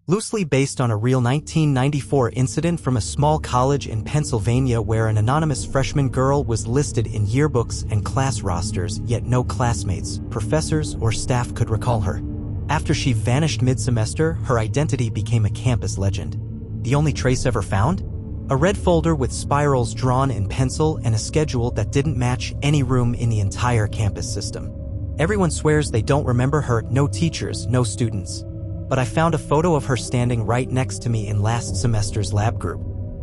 loosely based on a real 1994 incident from a small college in Pennsylvania where an anonymous freshman girl was listed in yearbooks and class rosters, yet no classmates, professors, or staff could recall her. After she vanished mid-semester, her identity became a campus legend. The only trace ever found? A red folder with spirals drawn in pencil and a schedule that didn't match any room in the entire campus system. Everyone swears they don't remember her, no teachers, no students. But I found a photo of her standing right next to me in last semester's lab group.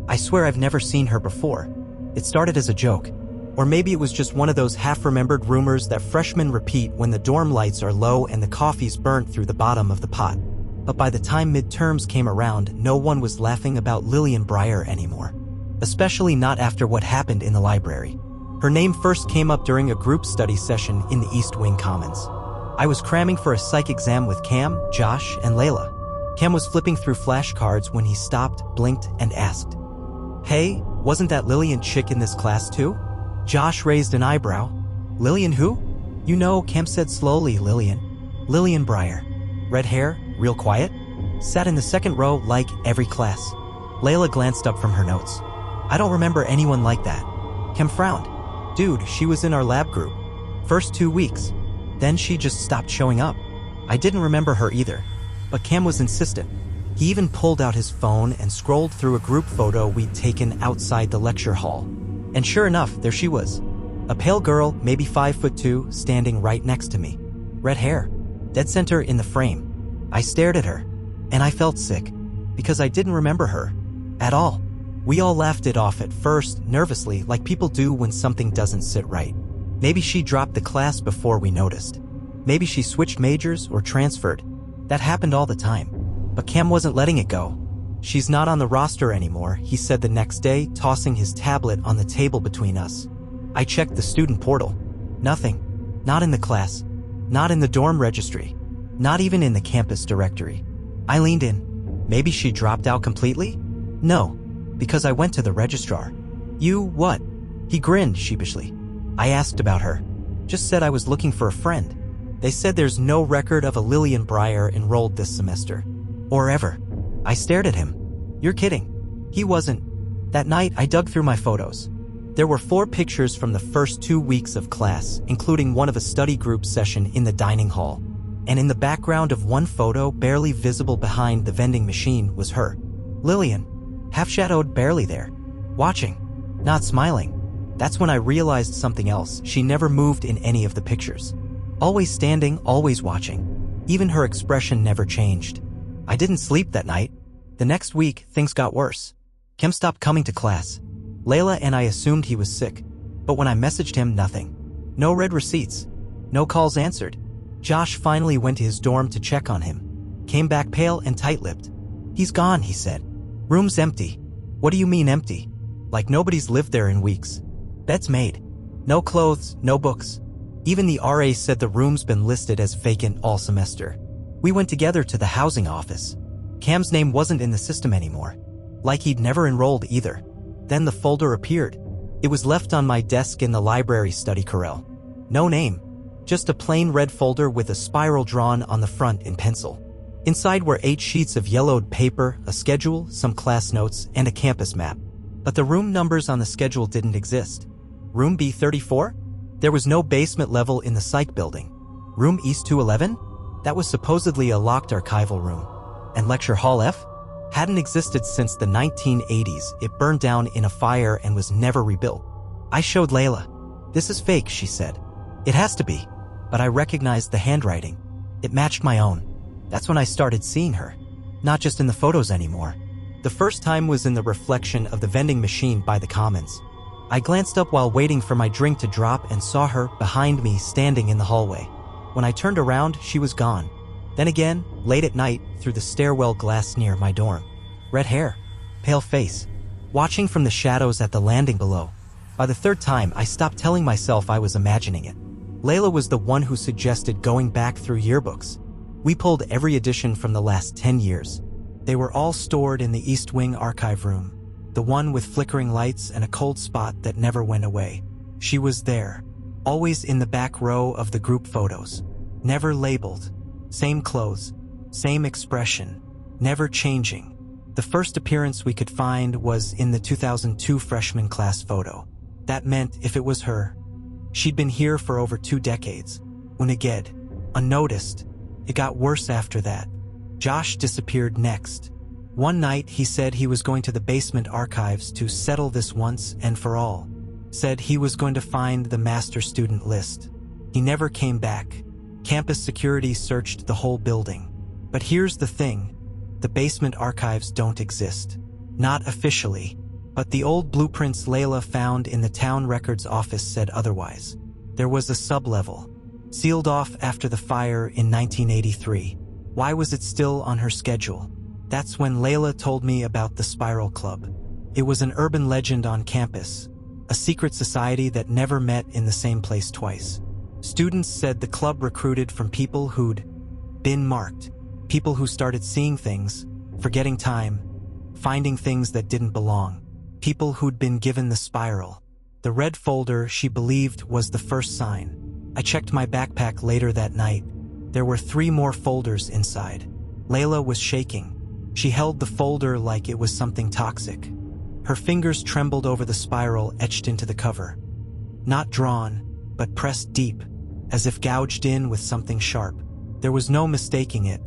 I swear I've never seen her before. It started as a joke. Or maybe it was just one of those half-remembered rumors that freshmen repeat when the dorm lights are low and the coffee's burnt through the bottom of the pot. But by the time midterms came around, no one was laughing about Lillian Breyer anymore. Especially not after what happened in the library. Her name first came up during a group study session in the East Wing Commons. I was cramming for a psych exam with Cam, Josh, and Layla. Cam was flipping through flashcards when he stopped, blinked, and asked, "Hey, wasn't that Lillian chick in this class too?" Josh raised an eyebrow. "Lillian who?" "You know," Cam said slowly, "Lillian Breyer. Red hair, real quiet. Sat in the second row like every class." Layla glanced up from her notes. "I don't remember anyone like that." Cam frowned. "Dude, she was in our lab group. First 2 weeks. Then she just stopped showing up." I didn't remember her either, but Cam was insistent. He even pulled out his phone and scrolled through a group photo we'd taken outside the lecture hall. And sure enough, there she was. A pale girl, maybe 5'2", standing right next to me. Red hair. Dead center in the frame. I stared at her, and I felt sick, because I didn't remember her. At all. We all laughed it off at first, nervously, like people do when something doesn't sit right. Maybe she dropped the class before we noticed. Maybe she switched majors or transferred. That happened all the time. But Cam wasn't letting it go. "She's not on the roster anymore," he said the next day, tossing his tablet on the table between us. I checked the student portal. Nothing. Not in the class. Not in the dorm registry. Not even in the campus directory. I leaned in. Maybe she dropped out completely? No, because I went to the registrar. "You what?" He grinned sheepishly. I asked about her. Just said I was looking for a friend. They said there's no record of a Lillian Breyer enrolled this semester. Or ever. I stared at him. "You're kidding." He wasn't. That night, I dug through my photos. There were 4 pictures from the first 2 weeks of class, including one of a study group session in the dining hall. And in the background of one photo, barely visible behind the vending machine, was her. Lillian. Half-shadowed, barely there. Watching. Not smiling. That's when I realized something else. She never moved in any of the pictures. Always standing, always watching. Even her expression never changed. I didn't sleep that night. The next week, things got worse. Kim stopped coming to class. Layla and I assumed he was sick. But when I messaged him, nothing. No read receipts. No calls answered. Josh finally went to his dorm to check on him. Came back pale and tight-lipped. "He's gone," he said. "Room's empty." "What do you mean empty?" "Like nobody's lived there in weeks. Beds made. No clothes, no books. Even the RA said the room's been listed as vacant all semester." We went together to the housing office. Cam's name wasn't in the system anymore. Like he'd never enrolled either. Then the folder appeared. It was left on my desk in the library study corral. No name. Just a plain red folder with a spiral drawn on the front in pencil. Inside were 8 sheets of yellowed paper, a schedule, some class notes, and a campus map. But the room numbers on the schedule didn't exist. Room B34? There was no basement level in the psych building. Room East 211? That was supposedly a locked archival room. And Lecture Hall F? Hadn't existed since the 1980s. It burned down in a fire and was never rebuilt. I showed Layla. "This is fake," she said. "It has to be." But I recognized the handwriting. It matched my own. That's when I started seeing her. Not just in the photos anymore. The first time was in the reflection of the vending machine by the Commons. I glanced up while waiting for my drink to drop and saw her behind me standing in the hallway. When I turned around, she was gone. Then again, late at night, through the stairwell glass near my dorm. Red hair. Pale face. Watching from the shadows at the landing below. By the 3rd time, I stopped telling myself I was imagining it. Layla was the one who suggested going back through yearbooks. We pulled every edition from the last 10 years. They were all stored in the East Wing archive room. The one with flickering lights and a cold spot that never went away. She was there. Always in the back row of the group photos. Never labeled. Same clothes. Same expression. never changing. The first appearance we could find was in the 2002 freshman class photo. That meant if it was her, she'd been here for over 2 decades. Uneged, unnoticed. It got worse after that. Josh disappeared next. One night he said he was going to the basement archives to settle this once and for all. Said he was going to find the master student list. He never came back. Campus security searched the whole building. But here's the thing. The basement archives don't exist. Not officially. But the old blueprints Layla found in the town records office said otherwise. There was a sublevel, sealed off after the fire in 1983. Why was it still on her schedule? That's when Layla told me about the Spiral Club. It was an urban legend on campus, a secret society that never met in the same place twice. Students said the club recruited from people who'd been marked, people who started seeing things, forgetting time, finding things that didn't belong, people who'd been given the spiral. The red folder she believed was the first sign. I checked my backpack later that night. There were 3 more folders inside. Layla was shaking. She held the folder like it was something toxic. Her fingers trembled over the spiral etched into the cover. Not drawn, but pressed deep, as if gouged in with something sharp. There was no mistaking it.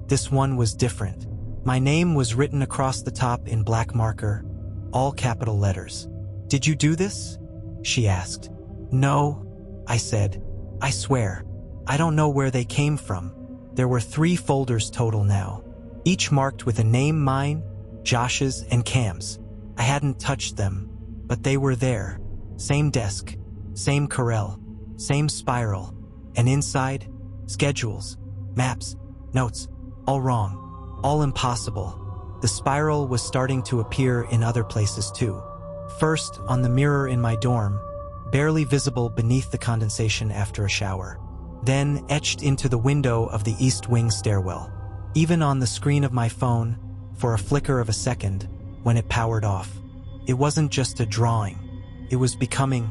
This one was different. My name was written across the top in black marker, all capital letters. "Did you do this?" she asked. "No," I said. "I swear. I don't know where they came from." There were 3 folders total now, each marked with a name, mine, Josh's, and Cam's. I hadn't touched them, but they were there. Same desk, same Corel, same spiral, and inside, schedules, maps, notes, all wrong, all impossible. The spiral was starting to appear in other places too. First, on the mirror in my dorm, barely visible beneath the condensation after a shower. Then etched into the window of the East Wing stairwell. Even on the screen of my phone, for a flicker of a second, when it powered off. It wasn't just a drawing. It was becoming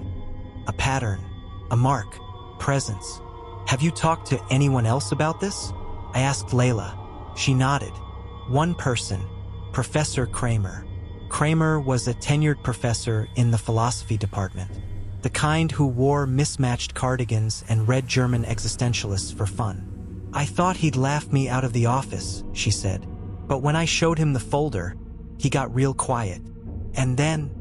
a pattern, a mark, presence. "Have you talked to anyone else about this?" I asked Layla. She nodded. "One person, Professor Kramer." Kramer was a tenured professor in the philosophy department. The kind who wore mismatched cardigans and read German existentialists for fun. "I thought he'd laugh me out of the office," she said. "But when I showed him the folder, he got real quiet. And then,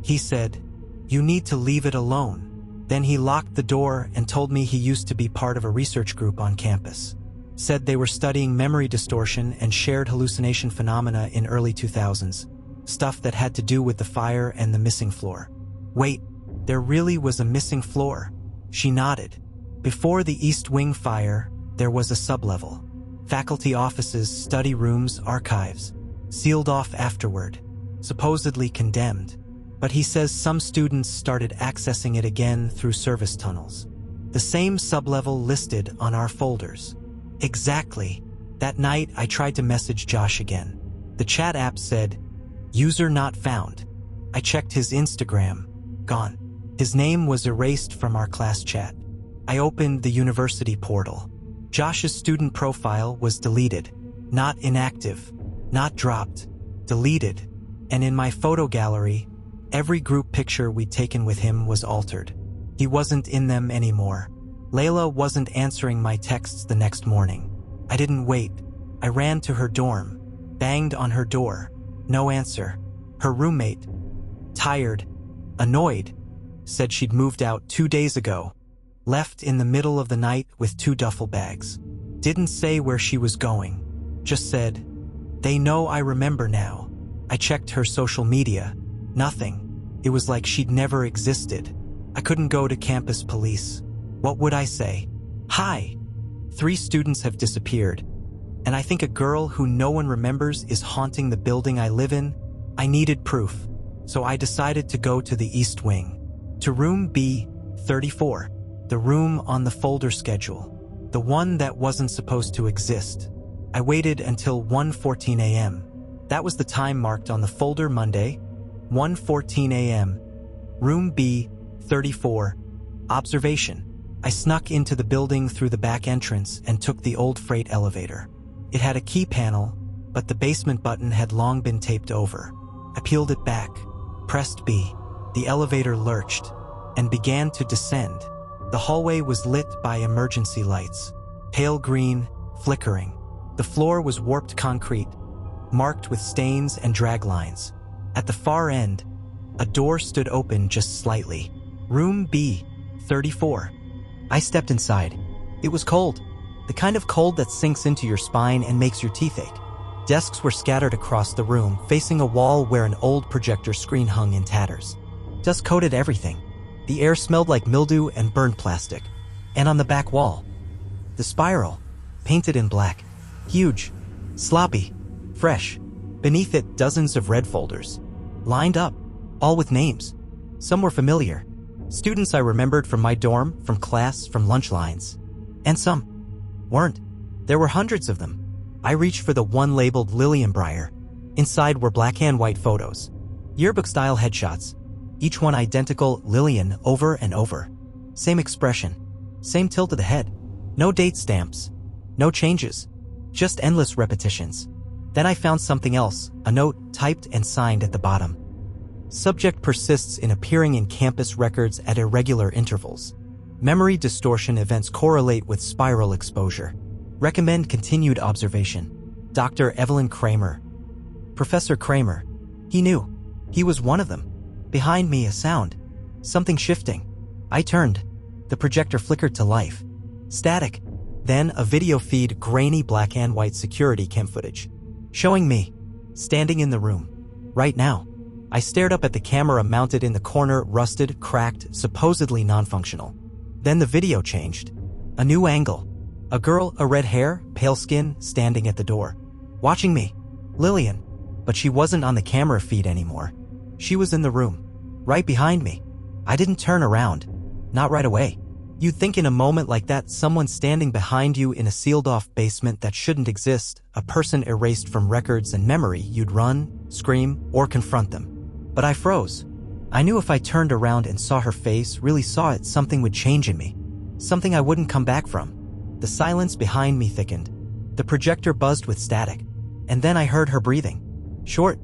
he said, 'You need to leave it alone.' Then he locked the door and told me he used to be part of a research group on campus. Said they were studying memory distortion and shared hallucination phenomena in early 2000s. Stuff that had to do with the fire and the missing floor." "Wait, there really was a missing floor?" She nodded. "Before the East Wing fire, there was a sublevel. Faculty offices, study rooms, archives. Sealed off afterward. Supposedly condemned. But he says some students started accessing it again through service tunnels. The same sublevel listed on our folders." "Exactly." That night, I tried to message Josh again. The chat app said, "User not found." I checked his Instagram. Gone. His name was erased from our class chat. I opened the university portal. Josh's student profile was deleted. Not inactive. Not dropped. Deleted. And in my photo gallery, every group picture we'd taken with him was altered. He wasn't in them anymore. Layla wasn't answering my texts the next morning. I didn't wait. I ran to her dorm. Banged on her door. No answer. Her roommate, tired, annoyed, said she'd moved out 2 days ago. Left in the middle of the night with 2 duffel bags. Didn't say where she was going. Just said, "They know I remember now." I checked her social media. Nothing. It was like she'd never existed. I couldn't go to campus police. What would I say? "Hi. 3 students have disappeared. And I think a girl who no one remembers is haunting the building I live in." I needed proof. So I decided to go to the East Wing. To room B34. The room on the folder schedule. The one that wasn't supposed to exist. I waited until 1:14 a.m. That was the time marked on the folder. Monday, 1:14 a.m. Room B34. Observation. I snuck into the building through the back entrance and took the old freight elevator. It had a key panel, but the basement button had long been taped over. I peeled it back, pressed B. The elevator lurched and began to descend. The hallway was lit by emergency lights, pale green, flickering. The floor was warped concrete, marked with stains and drag lines. At the far end, a door stood open just slightly. Room B34. I stepped inside. It was cold, the kind of cold that sinks into your spine and makes your teeth ache. Desks were scattered across the room, facing a wall where an old projector screen hung in tatters. Dust coated everything. The air smelled like mildew and burned plastic. And on the back wall, the spiral, painted in black. Huge, sloppy, fresh. Beneath it, dozens of red folders, lined up, all with names. Some were familiar. Students I remembered from my dorm, from class, from lunch lines. And some weren't. There were hundreds of them. I reached for the one labeled Lillian Breyer. Inside were black and white photos, yearbook-style headshots, each one identical, Lillian over and over. Same expression, same tilt of the head. No date stamps, no changes, just endless repetitions. Then I found something else, a note typed and signed at the bottom. Subject persists in appearing in campus records at irregular intervals. Memory distortion events correlate with spiral exposure. Recommend continued observation. Dr. Evelyn Kramer. Professor Kramer. He knew. He was one of them. Behind me, a sound. Something shifting. I turned. The projector flickered to life. Static. Then a video feed, grainy black and white security cam footage, showing me, standing in the room. Right now. I stared up at the camera mounted in the corner, rusted, cracked, supposedly non-functional. Then the video changed. A new angle. A girl, a red hair, pale skin, standing at the door. Watching me. Lillian. But she wasn't on the camera feed anymore. She was in the room. Right behind me. I didn't turn around. Not right away. You'd think in a moment like that, someone standing behind you in a sealed-off basement that shouldn't exist, a person erased from records and memory, you'd run, scream, or confront them. But I froze. I knew if I turned around and saw her face, really saw it, something would change in me. Something I wouldn't come back from. The silence behind me thickened. The projector buzzed with static. And then I heard her breathing. Short,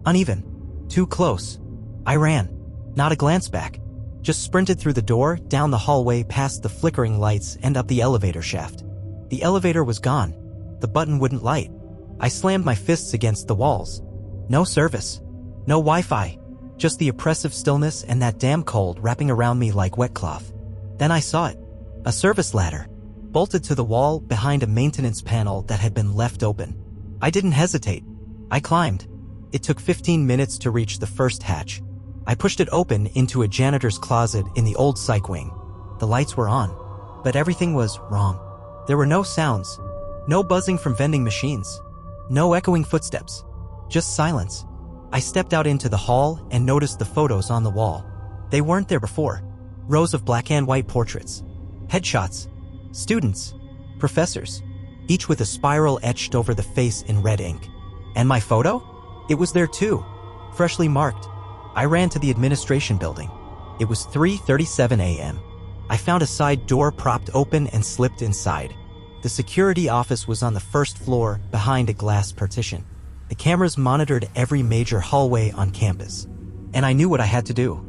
uneven, too close. I ran. Not a glance back. Just sprinted through the door, down the hallway, past the flickering lights, and up the elevator shaft. The elevator was gone. The button wouldn't light. I slammed my fists against the walls. No service. No Wi-Fi. Just the oppressive stillness and that damn cold wrapping around me like wet cloth. Then I saw it. A service ladder, bolted to the wall behind a maintenance panel that had been left open. I didn't hesitate. I climbed. It took 15 minutes to reach the first hatch. I pushed it open into a janitor's closet in the old psych wing. The lights were on, but everything was wrong. There were no sounds, no buzzing from vending machines, no echoing footsteps, just silence. I stepped out into the hall and noticed the photos on the wall. They weren't there before. Rows of black and white portraits, headshots, students, professors, each with a spiral etched over the face in red ink. And my photo? It was there too, freshly marked. I ran to the administration building. It was 3:37 a.m. I found a side door propped open and slipped inside. The security office was on the first floor, behind a glass partition. The cameras monitored every major hallway on campus. And I knew what I had to do.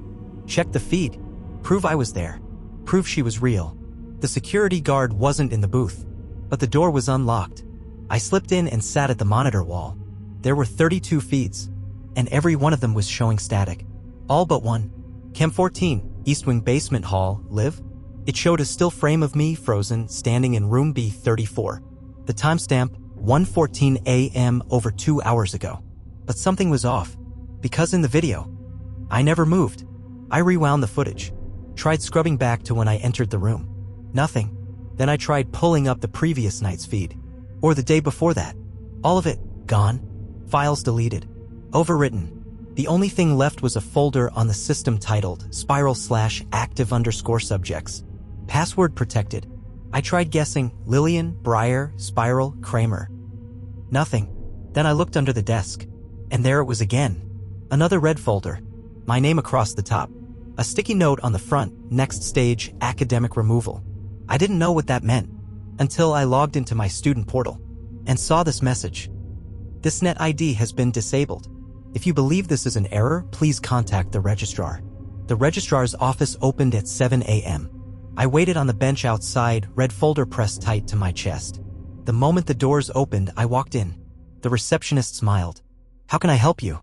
Check the feed. Prove I was there. Prove she was real. The security guard wasn't in the booth, but the door was unlocked. I slipped in and sat at the monitor wall. There were 32 feeds, and every one of them was showing static. All but one. Cam 14, East Wing Basement Hall, Live. It showed a still frame of me frozen, standing in room B34. The timestamp, 1:14 a.m. over 2 hours ago. But something was off, because in the video, I never moved. I rewound the footage, tried scrubbing back to when I entered the room. Nothing. Then I tried pulling up the previous night's feed, or the day before that. All of it, gone. Files deleted. Overwritten. The only thing left was a folder on the system titled spiral/active_subjects. Password protected. I tried guessing Lillian, Breyer, Spiral, Kramer. Nothing. Then I looked under the desk, and there it was again. Another red folder. My name across the top. A sticky note on the front, next stage, academic removal. I didn't know what that meant until I logged into my student portal and saw this message. This net ID has been disabled. If you believe this is an error, please contact the registrar. The registrar's office opened at 7 a.m. I waited on the bench outside, red folder pressed tight to my chest. The moment the doors opened, I walked in. The receptionist smiled. "How can I help you?"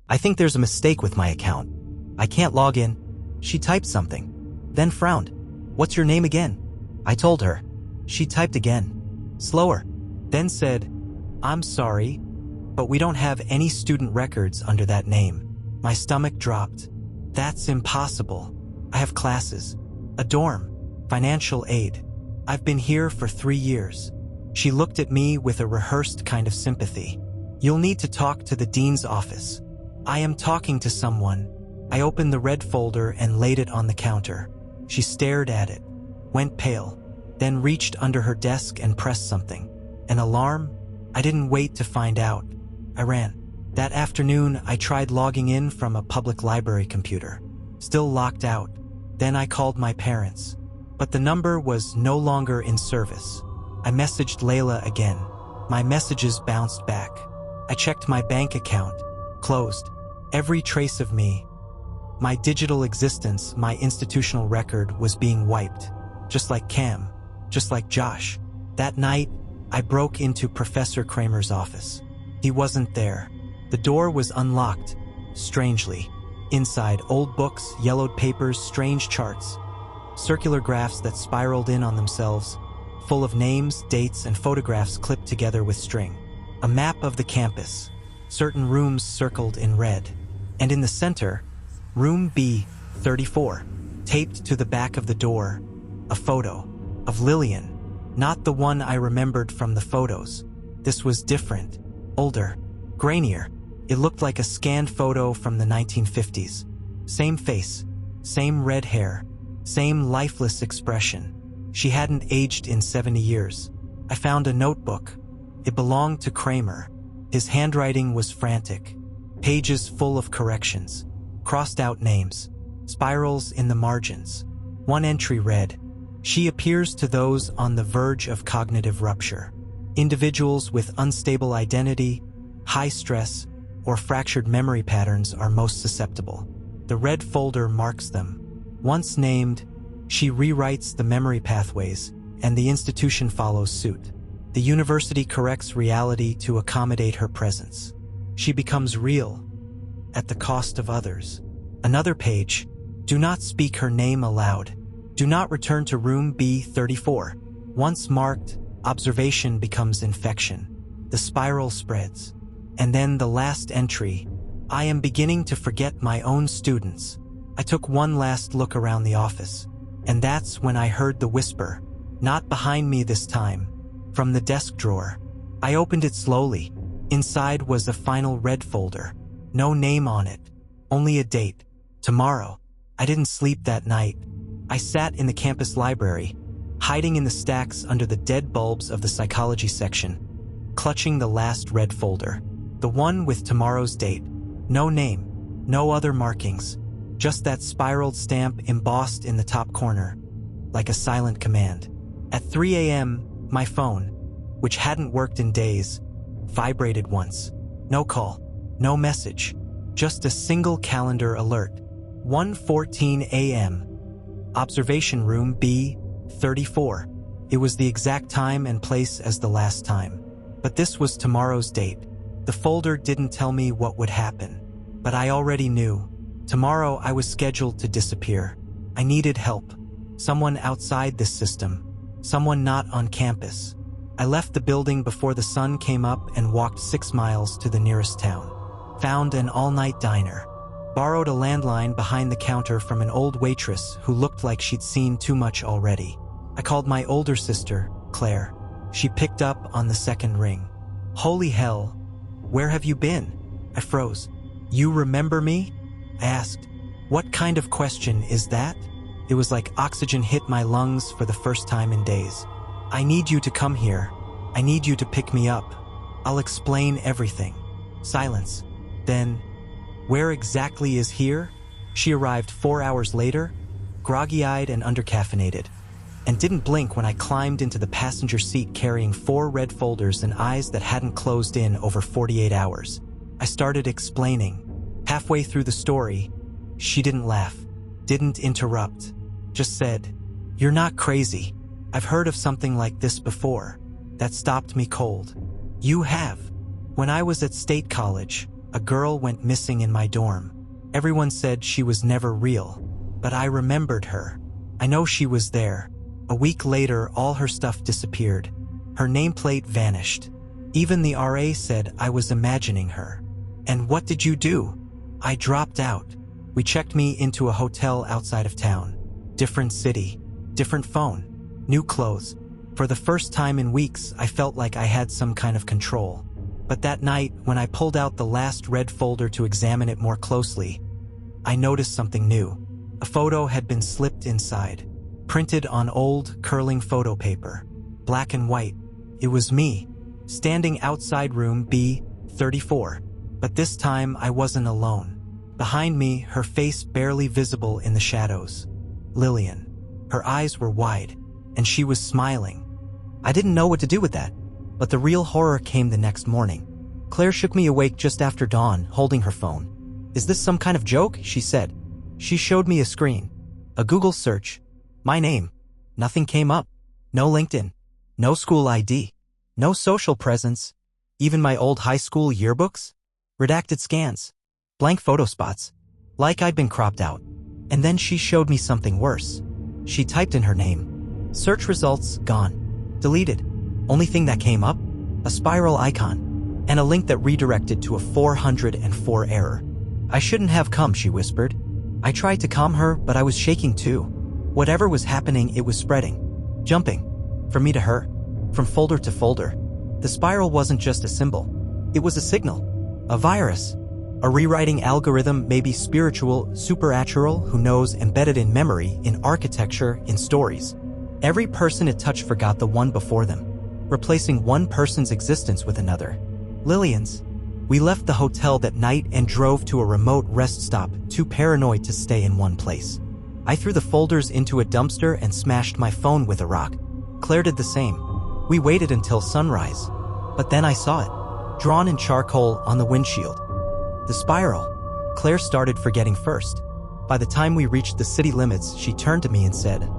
"I think there's a mistake with my account. I can't log in." She typed something, then frowned. "What's your name again?" I told her. She typed again, slower, then said, "I'm sorry, but we don't have any student records under that name." My stomach dropped. "That's impossible. I have classes, a dorm, financial aid. I've been here for 3 years. She looked at me with a rehearsed kind of sympathy. "You'll need to talk to the dean's office." "I am talking to someone." I opened the red folder and laid it on the counter. She stared at it, went pale, then reached under her desk and pressed something. An alarm? I didn't wait to find out. I ran. That afternoon, I tried logging in from a public library computer. Still locked out. Then I called my parents. But the number was no longer in service. I messaged Layla again. My messages bounced back. I checked my bank account. Closed. Every trace of me, my digital existence, my institutional record was being wiped. Just like Cam. Just like Josh. That night, I broke into Professor Kramer's office. He wasn't there. The door was unlocked, strangely. Inside, old books, yellowed papers, strange charts. Circular graphs that spiraled in on themselves, full of names, dates, and photographs clipped together with string. A map of the campus, certain rooms circled in red. And in the center, room B34, taped to the back of the door, a photo of Lillian. Not the one I remembered from the photos. This was different, older, grainier. It looked like a scanned photo from the 1950s. Same face, same red hair, same lifeless expression. She hadn't aged in 70 years. I found a notebook. It belonged to Kramer. His handwriting was frantic. Pages full of corrections, crossed out names, spirals in the margins. One entry read, "She appears to those on the verge of cognitive rupture. Individuals with unstable identity, high stress, or fractured memory patterns are most susceptible." The red folder marks them. Once named, she rewrites the memory pathways, and the institution follows suit. The university corrects reality to accommodate her presence. She becomes real, at the cost of others. Another page, "Do not speak her name aloud. Do not return to room B34. Once marked, observation becomes infection. The spiral spreads." And then the last entry, "I am beginning to forget my own students." I took one last look around the office, and that's when I heard the whisper, not behind me this time, from the desk drawer. I opened it slowly. Inside was a final red folder. No name on it, only a date. Tomorrow. I didn't sleep that night. I sat in the campus library, hiding in the stacks under the dead bulbs of the psychology section, clutching the last red folder. The one with tomorrow's date. No name, no other markings, just that spiraled stamp embossed in the top corner, like a silent command. At 3 a.m., my phone, which hadn't worked in days, vibrated once. No call, no message, just a single calendar alert. 1:14 a.m. Observation room B34. It was the exact time and place as the last time. But this was tomorrow's date. The folder didn't tell me what would happen, but I already knew. Tomorrow I was scheduled to disappear. I needed help. Someone outside this system. Someone not on campus. I left the building before the sun came up and walked 6 miles to the nearest town. Found an all-night diner. Borrowed a landline behind the counter from an old waitress who looked like she'd seen too much already. I called my older sister, Claire. She picked up on the second ring. "Holy hell, where have you been?" I froze. "You remember me?" I asked. What kind of question is that? It was like oxygen hit my lungs for the first time in days. "I need you to come here. I need you to pick me up. I'll explain everything." Silence. Then, "Where exactly is here?" She arrived 4 hours later, groggy-eyed and undercaffeinated. and didn't blink when I climbed into the passenger seat carrying 4 red folders and eyes that hadn't closed in over 48 hours. I started explaining. Halfway through the story, she didn't laugh, didn't interrupt, just said, "You're not crazy. I've heard of something like this before." That stopped me cold. "You have. When I was at State College, a girl went missing in my dorm. Everyone said she was never real, but I remembered her. I know she was there. A week later, all her stuff disappeared. Her nameplate vanished. Even the RA said I was imagining her. And what did you do?" "I dropped out. We checked me into a hotel outside of town. Different city, different phone, new clothes. For the first time in weeks, I felt like I had some kind of control. But that night, when I pulled out the last red folder to examine it more closely, I noticed something new. A photo had been slipped inside, printed on old, curling photo paper, black and white. It was me, standing outside room B34. But this time, I wasn't alone. Behind me, her face barely visible in the shadows. Lillian. Her eyes were wide, and she was smiling. I didn't know what to do with that, but the real horror came the next morning. Claire shook me awake just after dawn, holding her phone. "Is this some kind of joke?" she said. She showed me a screen. A Google search. My name. Nothing came up. No LinkedIn. No school ID. No social presence. Even my old high school yearbooks? Redacted scans. Blank photo spots. Like I'd been cropped out. And then she showed me something worse. She typed in her name. Search results gone. Deleted. Only thing that came up? A spiral icon. And a link that redirected to a 404 error. "I shouldn't have come," she whispered. I tried to calm her, but I was shaking too. Whatever was happening, it was spreading. Jumping. From me to her. From folder to folder. The spiral wasn't just a symbol. It was a signal. A virus. A rewriting algorithm, maybe spiritual, supernatural, who knows, embedded in memory, in architecture, in stories. Every person it touched forgot the one before them, replacing one person's existence with another. Lillian's. We left the hotel that night and drove to a remote rest stop, too paranoid to stay in one place. I threw the folders into a dumpster and smashed my phone with a rock. Claire did the same. We waited until sunrise. But then I saw it, drawn in charcoal on the windshield. The spiral. Claire started forgetting first. By the time we reached the city limits, she turned to me and said,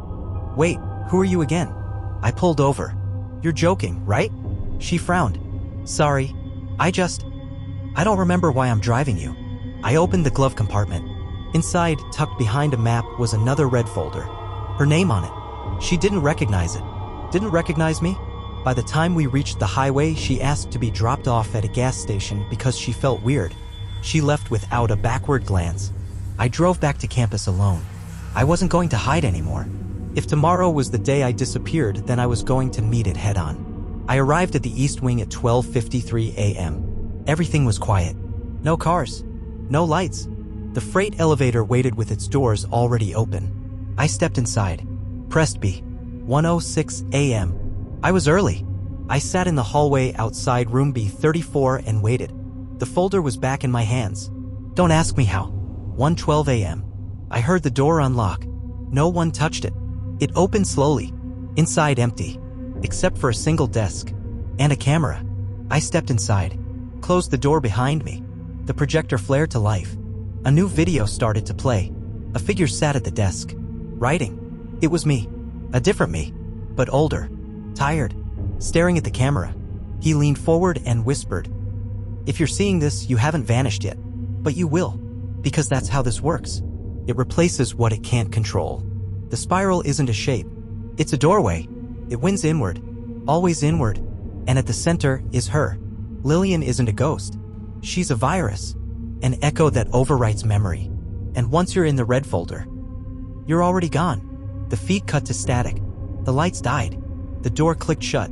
"Wait, who are you again?" I pulled over. "You're joking, right?" She frowned. "Sorry. I don't remember why I'm driving you." I opened the glove compartment. Inside, tucked behind a map, was another red folder. Her name on it. She didn't recognize it. Didn't recognize me? By the time we reached the highway, she asked to be dropped off at a gas station because she felt weird. She left without a backward glance. I drove back to campus alone. I wasn't going to hide anymore. If tomorrow was the day I disappeared, then I was going to meet it head-on. I arrived at the East Wing at 12:53 a.m. Everything was quiet. No cars. No lights. The freight elevator waited with its doors already open. I stepped inside. Pressed B. 1:06 a.m. I was early. I sat in the hallway outside room B34 and waited. The folder was back in my hands. Don't ask me how. 1:12 a.m. I heard the door unlock. No one touched it. It opened slowly. Inside empty. Except for a single desk. And a camera. I stepped inside. Closed the door behind me. The projector flared to life. A new video started to play. A figure sat at the desk. Writing. It was me. A different me. But older. Tired. Staring at the camera. He leaned forward and whispered, "If you're seeing this, you haven't vanished yet. But you will. Because that's how this works. It replaces what it can't control. The spiral isn't a shape. It's a doorway. It wins inward. Always inward. And at the center is her. Lillian isn't a ghost. She's a virus. An echo that overwrites memory. And once you're in the red folder, you're already gone." The feed cut to static. The lights died. The door clicked shut.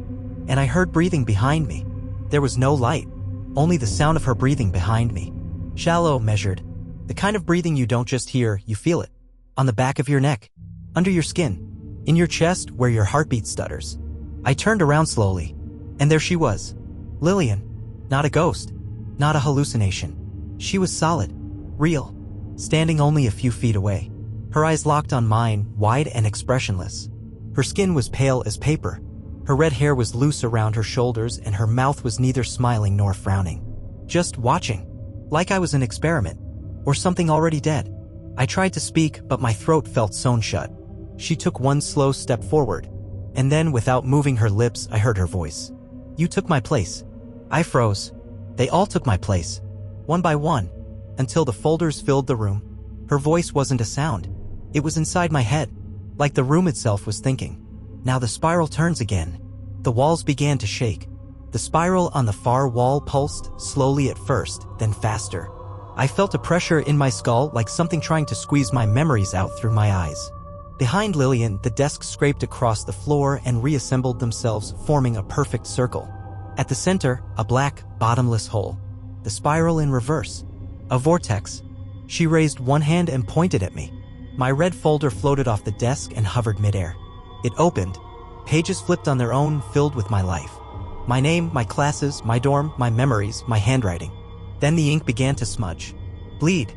And I heard breathing behind me. There was no light. Only the sound of her breathing behind me. Shallow, measured. The kind of breathing you don't just hear, you feel it. On the back of your neck. Under your skin. In your chest where your heartbeat stutters. I turned around slowly. And there she was. Lillian. Not a ghost. Not a hallucination. She was solid. Real. Standing only a few feet away. Her eyes locked on mine, wide and expressionless. Her skin was pale as paper. Her red hair was loose around her shoulders and her mouth was neither smiling nor frowning. Just watching. Like I was an experiment. Or something already dead. I tried to speak, but my throat felt sewn shut. She took one slow step forward. And then, without moving her lips, I heard her voice. "You took my place." I froze. They all took my place. One by one. Until the folders filled the room. Her voice wasn't a sound. It was inside my head. Like the room itself was thinking. Now the spiral turns again. The walls began to shake. The spiral on the far wall pulsed, slowly at first, then faster. I felt a pressure in my skull, like something trying to squeeze my memories out through my eyes. Behind Lillian, the desks scraped across the floor and reassembled themselves, forming a perfect circle. At the center, a black, bottomless hole. The spiral in reverse. A vortex. She raised one hand and pointed at me. My red folder floated off the desk and hovered midair. It opened. Pages flipped on their own, filled with my life. My name, my classes, my dorm, my memories, my handwriting. Then the ink began to smudge. Bleed.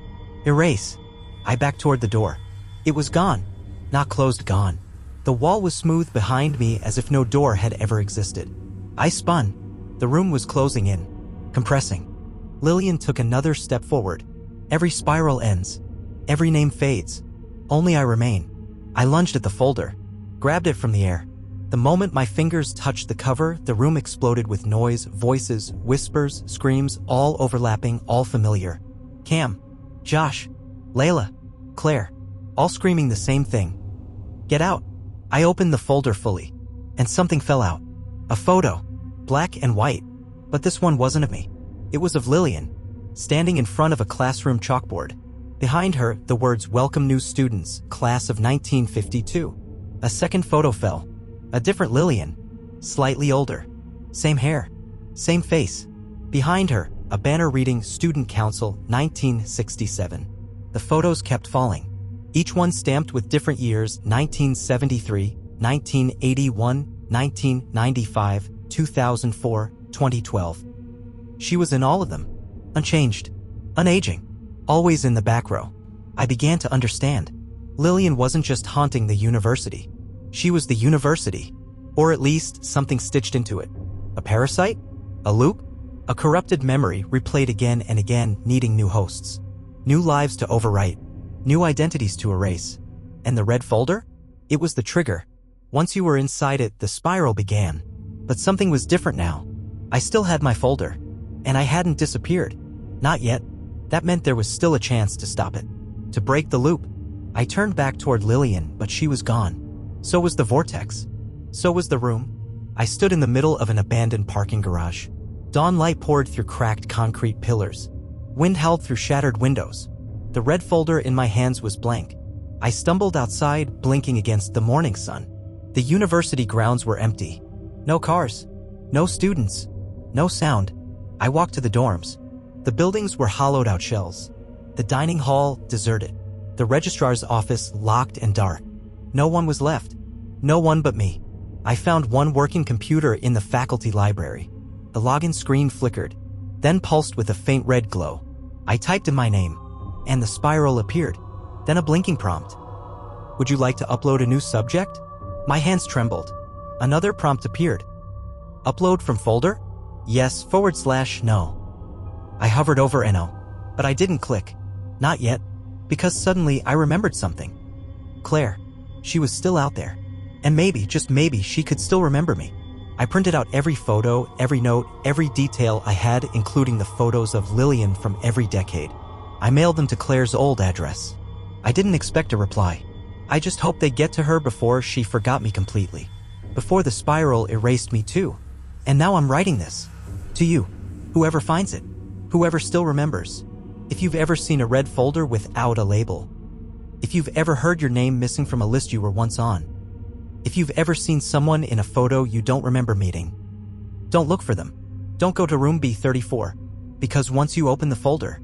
Erase. I backed toward the door. It was gone. Not closed, gone. The wall was smooth behind me as if no door had ever existed. I spun. The room was closing in. Compressing. Lillian took another step forward. Every spiral ends. Every name fades. Only I remain. I lunged at the folder. Grabbed it from the air. The moment my fingers touched the cover, the room exploded with noise, voices, whispers, screams, all overlapping, all familiar. Cam. Josh. Layla. Claire. All screaming the same thing. Get out. I opened the folder fully. And something fell out. A photo. Black and white. But this one wasn't of me. It was of Lillian. Standing in front of a classroom chalkboard. Behind her, the words "Welcome new students, class of 1952. A second photo fell. A different Lillian. Slightly older. Same hair. Same face. Behind her, a banner reading Student Council 1967. The photos kept falling. Each one stamped with different years: 1973, 1981, 1995, 2004, 2012. She was in all of them. Unchanged. Unaging. Always in the back row. I began to understand. Lillian wasn't just haunting the university. She was the university. Or at least something stitched into it. A parasite? A loop? A corrupted memory replayed again and again, needing new hosts. New lives to overwrite. New identities to erase. And the red folder? It was the trigger. Once you were inside it, the spiral began. But something was different now. I still had my folder. And I hadn't disappeared. Not yet. That meant there was still a chance to stop it. To break the loop. I turned back toward Lillian, but she was gone. So was the vortex. So was the room. I stood in the middle of an abandoned parking garage. Dawn light poured through cracked concrete pillars. Wind howled through shattered windows. The red folder in my hands was blank. I stumbled outside, blinking against the morning sun. The university grounds were empty. No cars. No students. No sound. I walked to the dorms. The buildings were hollowed-out shells. The dining hall, deserted. The registrar's office, locked and dark. No one was left. No one but me. I found one working computer in the faculty library. The login screen flickered, then pulsed with a faint red glow. I typed in my name, and the spiral appeared. Then a blinking prompt. Would you like to upload a new subject? My hands trembled. Another prompt appeared. Upload from folder? Yes/no. I hovered over no, but I didn't click. Not yet, because suddenly I remembered something. Claire. She was still out there. And maybe, just maybe, she could still remember me. I printed out every photo, every note, every detail I had, including the photos of Lillian from every decade. I mailed them to Claire's old address. I didn't expect a reply. I just hoped they'd get to her before she forgot me completely. Before the spiral erased me too. And now I'm writing this. To you. Whoever finds it. Whoever still remembers. If you've ever seen a red folder without a label. If you've ever heard your name missing from a list you were once on. If you've ever seen someone in a photo you don't remember meeting. Don't look for them. Don't go to room B34. Because once you open the folder,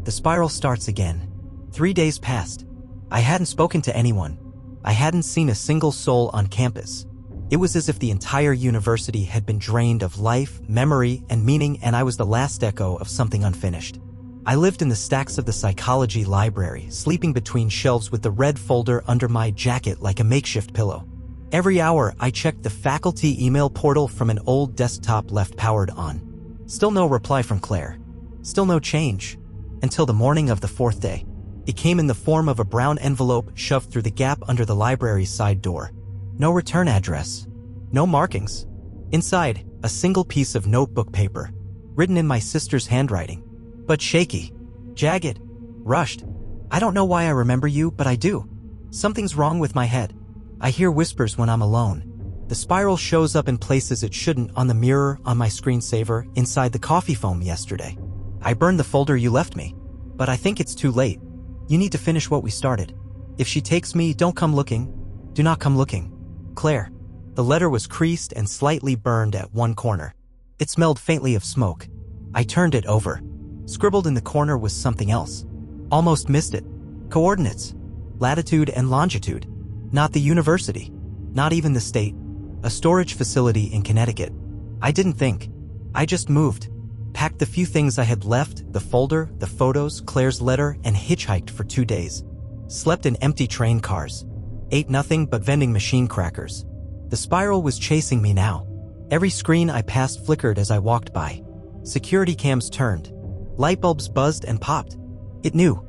the spiral starts again. 3 days passed. I hadn't spoken to anyone. I hadn't seen a single soul on campus. It was as if the entire university had been drained of life, memory, and meaning, and I was the last echo of something unfinished. I lived in the stacks of the psychology library, sleeping between shelves with the red folder under my jacket like a makeshift pillow. Every hour, I checked the faculty email portal from an old desktop left powered on. Still no reply from Claire. Still no change. Until the morning of the fourth day. It came in the form of a brown envelope shoved through the gap under the library's side door. No return address. No markings. Inside, a single piece of notebook paper, written in my sister's handwriting. But shaky. Jagged. Rushed. I don't know why I remember you, but I do. Something's wrong with my head. I hear whispers when I'm alone. The spiral shows up in places it shouldn't, on the mirror, on my screensaver, inside the coffee foam yesterday. I burned the folder you left me. But I think it's too late. You need to finish what we started. If she takes me, don't come looking. Do not come looking. Claire. The letter was creased and slightly burned at one corner. It smelled faintly of smoke. I turned it over. Scribbled in the corner was something else. Almost missed it. Coordinates. Latitude and longitude. Not the university. Not even the state. A storage facility in Connecticut. I didn't think. I just moved. Packed the few things I had left, the folder, the photos, Claire's letter, and hitchhiked for 2 days. Slept in empty train cars. Ate nothing but vending machine crackers. The spiral was chasing me now. Every screen I passed flickered as I walked by. Security cams turned. Light bulbs buzzed and popped. It knew.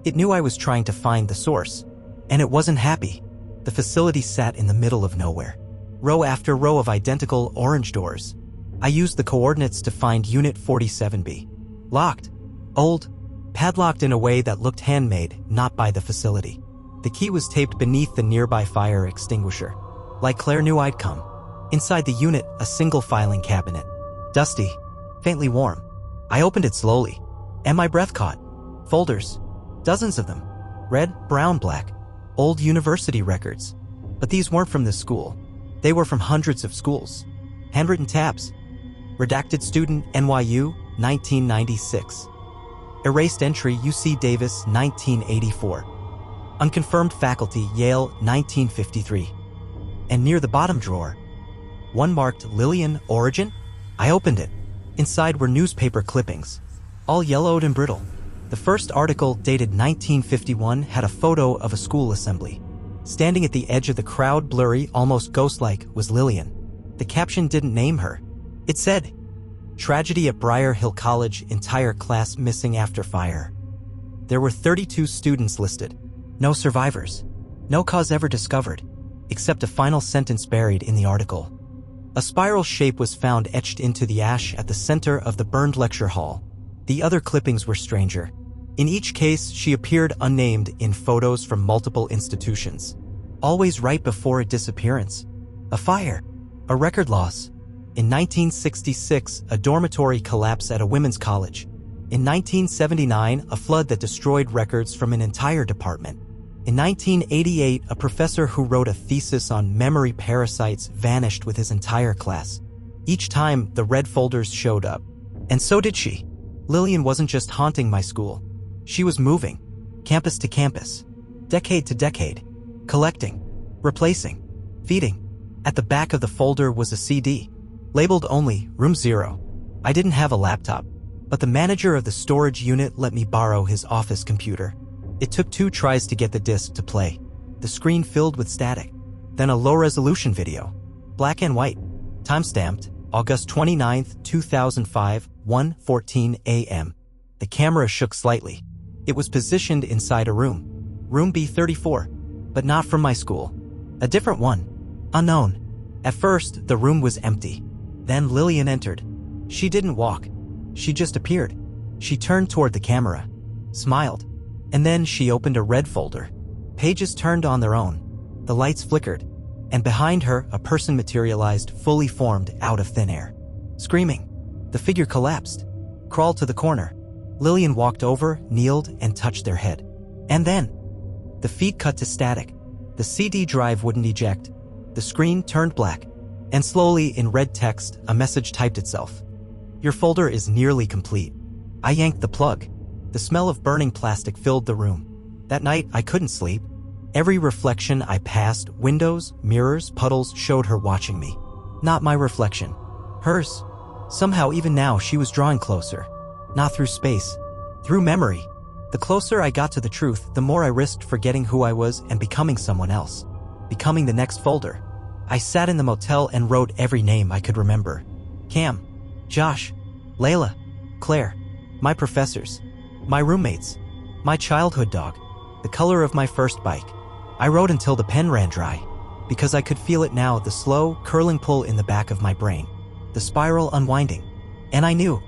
It knew I was trying to find the source. And it wasn't happy. The facility sat in the middle of nowhere. Row after row of identical orange doors. I used the coordinates to find Unit 47B. Locked. Old. Padlocked in a way that looked handmade, not by the facility. The key was taped beneath the nearby fire extinguisher. Like Claire knew I'd come. Inside the unit, a single filing cabinet. Dusty. Faintly warm. I opened it slowly. And my breath caught. Folders. Dozens of them. Red, brown, black. Old university records. But these weren't from this school. They were from hundreds of schools. Handwritten tabs. Redacted student, NYU, 1996. Erased entry, UC Davis, 1984. Unconfirmed faculty, Yale, 1953. And near the bottom drawer, one marked Lillian Origin. I opened it. Inside were newspaper clippings, all yellowed and brittle. The first article, dated 1951, had a photo of a school assembly. Standing at the edge of the crowd, blurry, almost ghost-like, was Lillian. The caption didn't name her. It said, "Tragedy at Briar Hill College, entire class missing after fire." There were 32 students listed. No survivors. No cause ever discovered, except a final sentence buried in the article. A spiral shape was found etched into the ash at the center of the burned lecture hall. The other clippings were stranger. In each case, she appeared unnamed in photos from multiple institutions. Always right before a disappearance. A fire. A record loss. In 1966, a dormitory collapse at a women's college. In 1979, a flood that destroyed records from an entire department. In 1988, a professor who wrote a thesis on memory parasites vanished with his entire class. Each time, the red folders showed up. And so did she. Lillian wasn't just haunting my school. She was moving. Campus to campus. Decade to decade. Collecting. Replacing. Feeding. At the back of the folder was a CD. Labeled only, Room 0. I didn't have a laptop, but the manager of the storage unit let me borrow his office computer. It took 2 tries to get the disc to play. The screen filled with static. Then a low-resolution video. Black and white. Time-stamped, August 29, 2005, 1:14 a.m. The camera shook slightly. It was positioned inside a room. Room B34. But not from my school. A different one. Unknown. At first, the room was empty. Then Lillian entered. She didn't walk. She just appeared. She turned toward the camera. Smiled. And then she opened a red folder. Pages turned on their own. The lights flickered. And behind her, a person materialized, fully formed, out of thin air. Screaming. The figure collapsed. Crawled to the corner. Lillian walked over, kneeled, and touched their head. And then, the feed cut to static. The CD drive wouldn't eject. The screen turned black. And slowly, in red text, a message typed itself. Your folder is nearly complete. I yanked the plug. The smell of burning plastic filled the room. That night, I couldn't sleep. Every reflection I passed, windows, mirrors, puddles, showed her watching me. Not my reflection. Hers. Somehow, even now, she was drawing closer. Not through space. Through memory. The closer I got to the truth, the more I risked forgetting who I was and becoming someone else. Becoming the next folder. I sat in the motel and wrote every name I could remember. Cam, Josh, Layla, Claire, my professors, my roommates, my childhood dog, the color of my first bike. I wrote until the pen ran dry, because I could feel it now, the slow, curling pull in the back of my brain, the spiral unwinding. And I knew,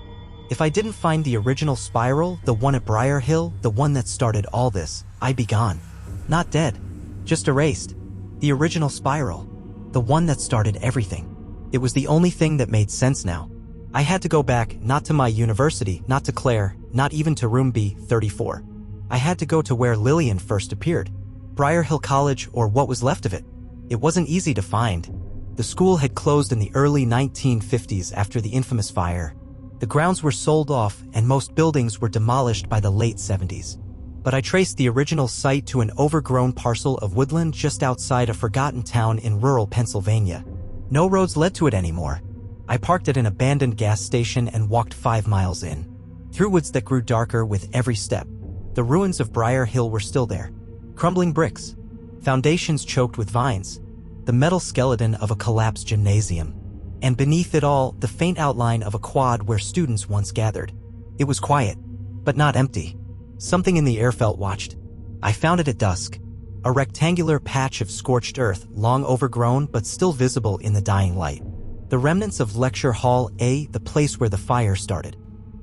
if I didn't find the original spiral, the one at Briar Hill, the one that started all this, I'd be gone. Not dead, just erased. The original spiral, the one that started everything. It was the only thing that made sense now. I had to go back, not to my university, not to Claire, not even to room B34. I had to go to where Lillian first appeared. Briar Hill College, or what was left of it. It wasn't easy to find. The school had closed in the early 1950s after the infamous fire. The grounds were sold off and most buildings were demolished by the late 70s. But I traced the original site to an overgrown parcel of woodland just outside a forgotten town in rural Pennsylvania. No roads led to it anymore. I parked at an abandoned gas station and walked 5 miles in, through woods that grew darker with every step. The ruins of Briar Hill were still there. Crumbling bricks, foundations choked with vines, the metal skeleton of a collapsed gymnasium, and beneath it all, the faint outline of a quad where students once gathered. It was quiet, but not empty. Something in the air felt watched. I found it at dusk, a rectangular patch of scorched earth, long overgrown but still visible in the dying light. The remnants of Lecture Hall A, the place where the fire started.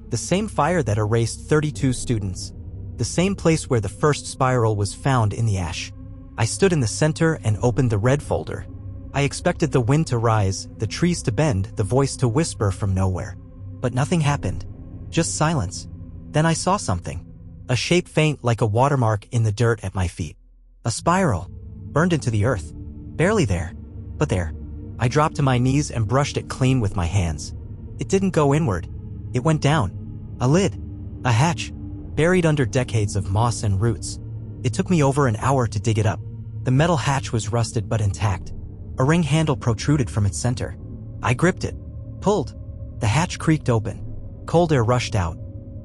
The same fire that erased 32 students. The same place where the first spiral was found in the ash. I stood in the center and opened the red folder. I expected the wind to rise, the trees to bend, the voice to whisper from nowhere. But nothing happened. Just silence. Then I saw something. A shape faint like a watermark in the dirt at my feet. A spiral, burned into the earth. Barely there, but there. I dropped to my knees and brushed it clean with my hands. It didn't go inward. It went down. A lid. A hatch. Buried under decades of moss and roots. It took me over an hour to dig it up. The metal hatch was rusted but intact. A ring handle protruded from its center. I gripped it. Pulled. The hatch creaked open. Cold air rushed out.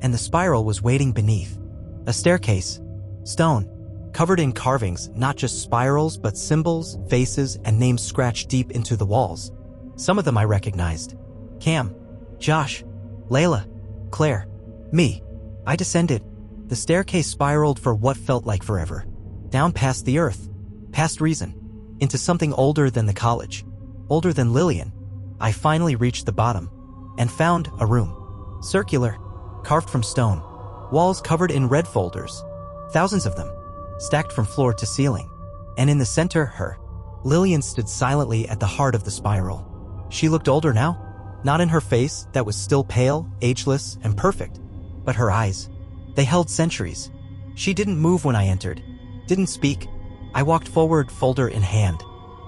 And the spiral was waiting beneath. A staircase. Stone. Covered in carvings, not just spirals but symbols, faces, and names scratched deep into the walls. Some of them I recognized. Cam. Josh. Layla. Claire. Me. I descended. The staircase spiraled for what felt like forever. Down past the earth. Past reason. Into something older than the college. Older than Lillian. I finally reached the bottom. And found a room. Circular. Carved from stone. Walls covered in red folders. Thousands of them. Stacked from floor to ceiling. And in the center, her. Lillian stood silently at the heart of the spiral. She looked older now. Not in her face, that was still pale, ageless, and perfect. But her eyes. They held centuries. She didn't move when I entered. Didn't speak. I walked forward, folder in hand.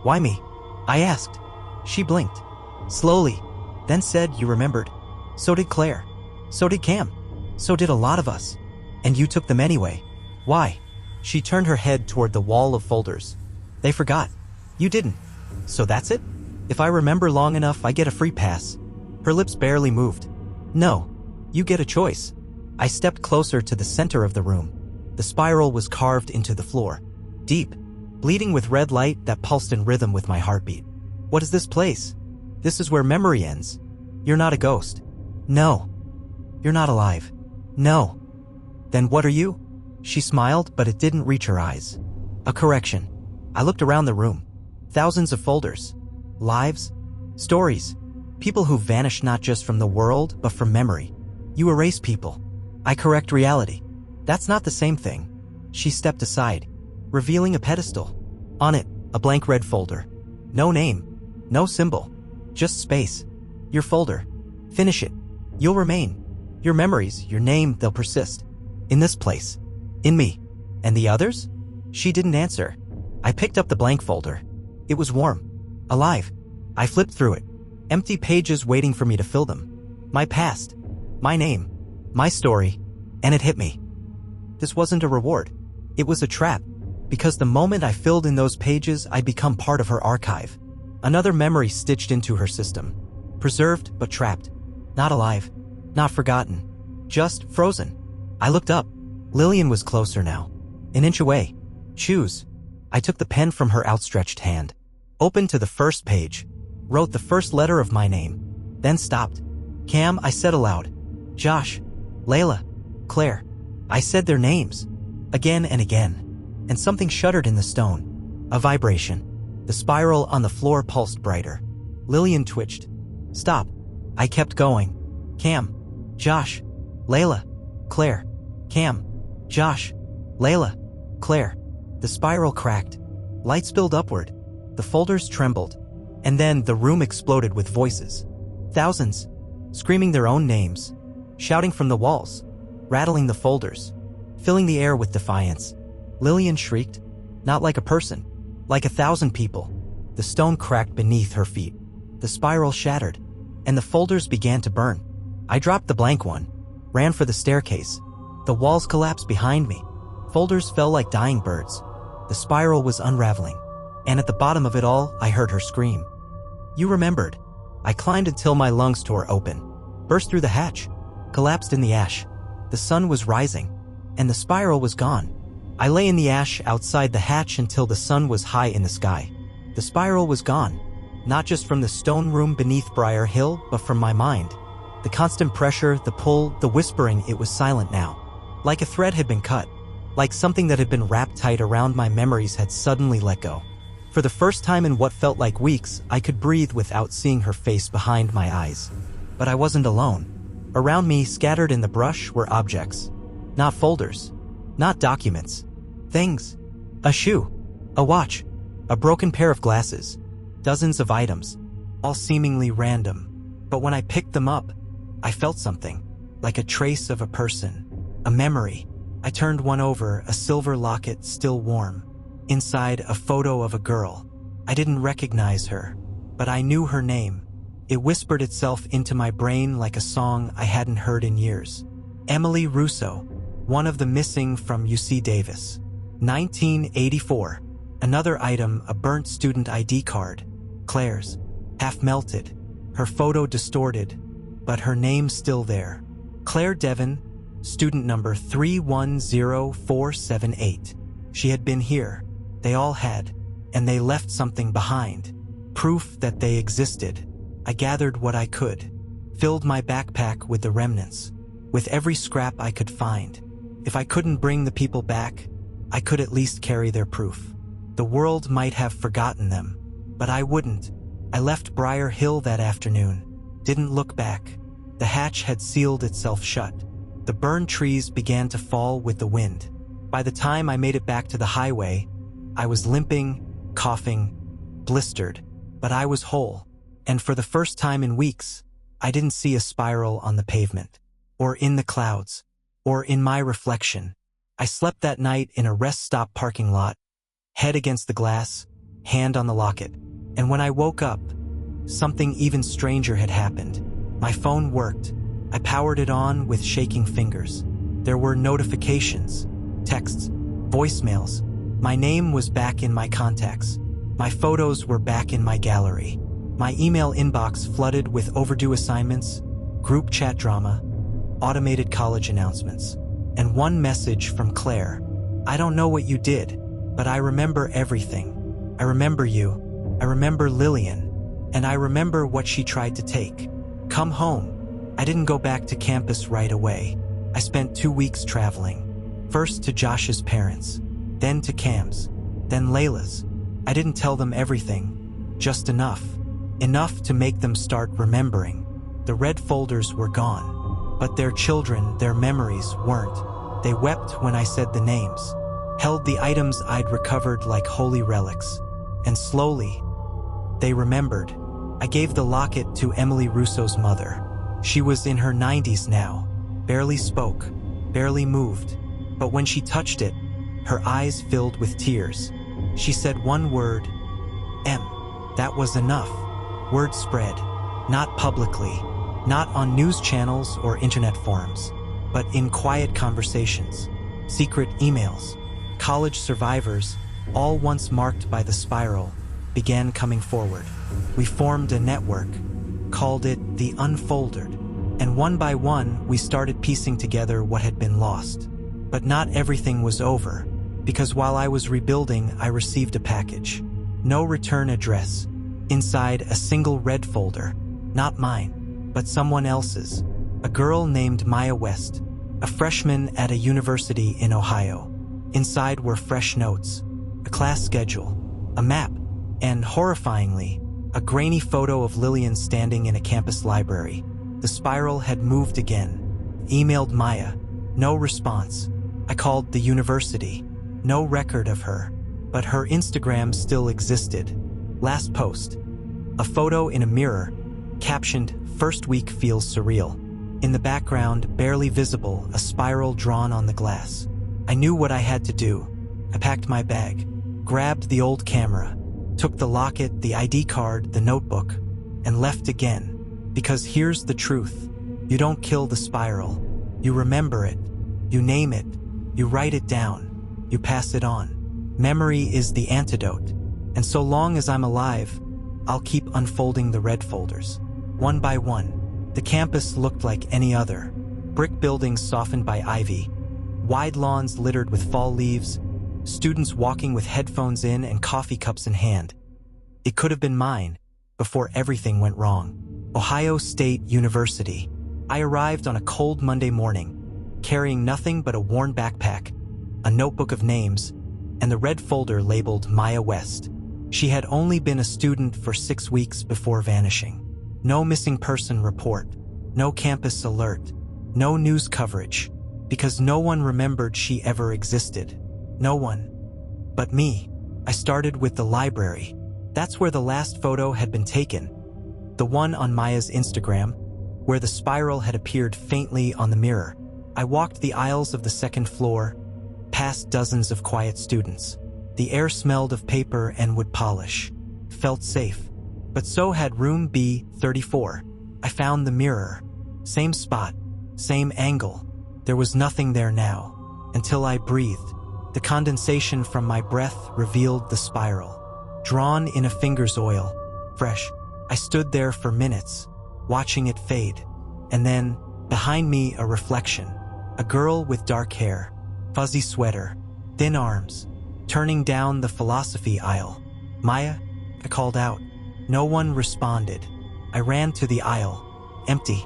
Why me? I asked. She blinked. Slowly. Then said, you remembered. So did Claire. So did Cam. So did a lot of us. And you took them anyway. Why? She turned her head toward the wall of folders. They forgot. You didn't. So that's it? If I remember long enough, I get a free pass. Her lips barely moved. No. You get a choice. I stepped closer to the center of the room. The spiral was carved into the floor. Deep. Bleeding with red light that pulsed in rhythm with my heartbeat. What is this place? This is where memory ends. You're not a ghost. No. You're not alive. No. Then what are you? She smiled, but it didn't reach her eyes. A correction. I looked around the room. Thousands of folders. Lives. Stories. People who vanished not just from the world, but from memory. You erase people. I correct reality. That's not the same thing. She stepped aside, revealing a pedestal. On it, a blank red folder. No name. No symbol. Just space. Your folder. Finish it. You'll remain. Your memories, your name, they'll persist. In this place. In me. And the others? She didn't answer. I picked up the blank folder. It was warm. Alive. I flipped through it. Empty pages waiting for me to fill them. My past. My name. My story. And it hit me. This wasn't a reward. It was a trap. Because the moment I filled in those pages, I'd become part of her archive. Another memory stitched into her system. Preserved, but trapped. Not alive. Not forgotten. Just frozen. I looked up. Lillian was closer now. An inch away. Choose. I took the pen from her outstretched hand. Opened to the first page. Wrote the first letter of my name. Then stopped. Cam, I said aloud. Josh. Layla. Claire. I said their names. Again and again. And something shuddered in the stone. A vibration. The spiral on the floor pulsed brighter. Lillian twitched. Stop. I kept going. Cam. Josh. Layla. Claire. Cam. Josh. Layla. Claire. The spiral cracked. Light spilled upward. The folders trembled. And then the room exploded with voices. Thousands. Screaming their own names. Shouting from the walls. Rattling the folders. Filling the air with defiance. Lillian shrieked. Not like a person. Like 1,000 people. The stone cracked beneath her feet. The spiral shattered. And the folders began to burn. I dropped the blank one. Ran for the staircase. The walls collapsed behind me. Folders fell like dying birds. The spiral was unraveling. And at the bottom of it all, I heard her scream. You remembered. I climbed until my lungs tore open. Burst through the hatch. Collapsed in the ash. The sun was rising. And the spiral was gone. I lay in the ash outside the hatch until the sun was high in the sky. The spiral was gone. Not just from the stone room beneath Briar Hill, but from my mind. The constant pressure, the pull, the whispering, it was silent now. Like a thread had been cut. Like something that had been wrapped tight around my memories had suddenly let go. For the first time in what felt like weeks, I could breathe without seeing her face behind my eyes. But I wasn't alone. Around me, scattered in the brush, were objects. Not folders. Not documents. Things. A shoe. A watch. A broken pair of glasses. Dozens of items. All seemingly random. But when I picked them up, I felt something. Like a trace of a person. A memory. I turned one over, a silver locket still warm. Inside, a photo of a girl. I didn't recognize her, but I knew her name. It whispered itself into my brain like a song I hadn't heard in years. Emily Russo, one of the missing from UC Davis. 1984. Another item, a burnt student ID card. Claire's. Half melted. Her photo distorted, but her name still there. Claire Devon, student number 310478. She had been here. They all had, and they left something behind. Proof that they existed. I gathered what I could. Filled my backpack with the remnants. With every scrap I could find. If I couldn't bring the people back, I could at least carry their proof. The world might have forgotten them, but I wouldn't. I left Briar Hill that afternoon. Didn't look back. The hatch had sealed itself shut. The burned trees began to fall with the wind. By the time I made it back to the highway, I was limping, coughing, blistered, but I was whole. And for the first time in weeks, I didn't see a spiral on the pavement, or in the clouds, or in my reflection. I slept that night in a rest stop parking lot, head against the glass, hand on the locket. And when I woke up, something even stranger had happened. My phone worked. I powered it on with shaking fingers. There were notifications, texts, voicemails. My name was back in my contacts. My photos were back in my gallery. My email inbox flooded with overdue assignments, group chat drama, automated college announcements, and one message from Claire. I don't know what you did, but I remember everything. I remember you. I remember Lillian. And I remember what she tried to take. Come home. I didn't go back to campus right away. I spent 2 weeks traveling. First to Josh's parents, then to Cam's, then Layla's. I didn't tell them everything, just enough. Enough to make them start remembering. The red folders were gone, but their children, their memories weren't. They wept when I said the names, held the items I'd recovered like holy relics, and slowly, they remembered. I gave the locket to Emily Russo's mother. She was in her 90s now, barely spoke, barely moved, but when she touched it, her eyes filled with tears. She said one word, M. That was enough. Word spread, not publicly, not on news channels or internet forums, but in quiet conversations, secret emails. College survivors, all once marked by the spiral, began coming forward. We formed a network, called it the Unfolded, and one by one we started piecing together what had been lost. But not everything was over, because while I was rebuilding, I received a package. No return address. Inside, a single red folder. Not mine, but someone else's. A girl named Maya West, a freshman at a university in Ohio. Inside were fresh notes, a class schedule, a map, and, horrifyingly, a grainy photo of Lillian standing in a campus library. The spiral had moved again. Emailed Maya. No response. I called the university. No record of her. But her Instagram still existed. Last post. A photo in a mirror, captioned, "First week feels surreal." In the background, barely visible, a spiral drawn on the glass. I knew what I had to do. I packed my bag, grabbed the old camera, took the locket, the ID card, the notebook, and left again. Because here's the truth. You don't kill the spiral. You remember it. You name it. You write it down. You pass it on. Memory is the antidote. And so long as I'm alive, I'll keep unfolding the red folders. One by one. The campus looked like any other. Brick buildings softened by ivy. Wide lawns littered with fall leaves. Students walking with headphones in and coffee cups in hand. It could have been mine, before everything went wrong. Ohio State University. I arrived on a cold Monday morning, carrying nothing but a worn backpack, a notebook of names, and the red folder labeled Maya West. She had only been a student for 6 weeks before vanishing. No missing person report, no campus alert, no news coverage, because no one remembered she ever existed. No one. But me. I started with the library. That's where the last photo had been taken. The one on Maya's Instagram, where the spiral had appeared faintly on the mirror. I walked the aisles of the second floor, past dozens of quiet students. The air smelled of paper and wood polish. Felt safe. But so had room B34. I found the mirror. Same spot. Same angle. There was nothing there now. Until I breathed. The condensation from my breath revealed the spiral. Drawn in a finger's oil. Fresh. I stood there for minutes, watching it fade. And then, behind me, a reflection. A girl with dark hair. Fuzzy sweater. Thin arms. Turning down the philosophy aisle. "Maya?" I called out. No one responded. I ran to the aisle. Empty.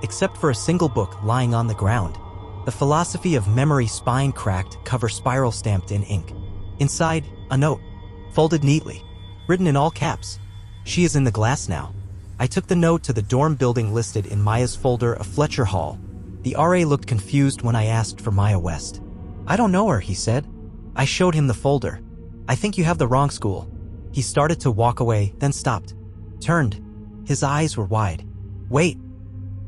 Except for a single book lying on the ground. The Philosophy of Memory, spine cracked, cover spiral stamped in ink. Inside, a note. Folded neatly. Written in all caps. "She is in the glass now." I took the note to the dorm building listed in Maya's folder of Fletcher Hall. The RA looked confused when I asked for Maya West. "I don't know her," he said. I showed him the folder. "I think you have the wrong school." He started to walk away, then stopped. Turned. His eyes were wide. "Wait."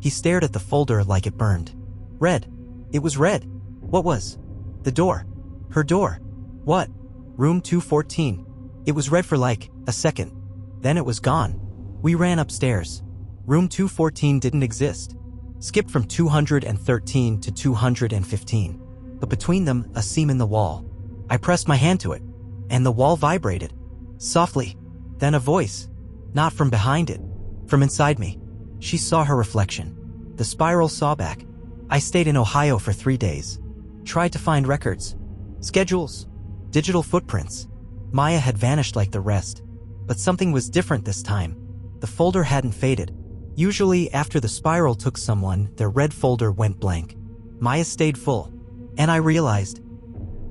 He stared at the folder like it burned. Red. It was red. What was? The door. Her door. What? Room 214. It was red for like a second. Then it was gone. We ran upstairs. Room 214 didn't exist. Skipped from 213 to 215. But between them, a seam in the wall. I pressed my hand to it, and the wall vibrated. Softly. Then a voice. Not from behind it. From inside me. She saw her reflection. The spiral saw back. I stayed in Ohio for 3 days. Tried to find records. Schedules. Digital footprints. Maya had vanished like the rest. But something was different this time. The folder hadn't faded. Usually, after the spiral took someone, their red folder went blank. Maya stayed full. And I realized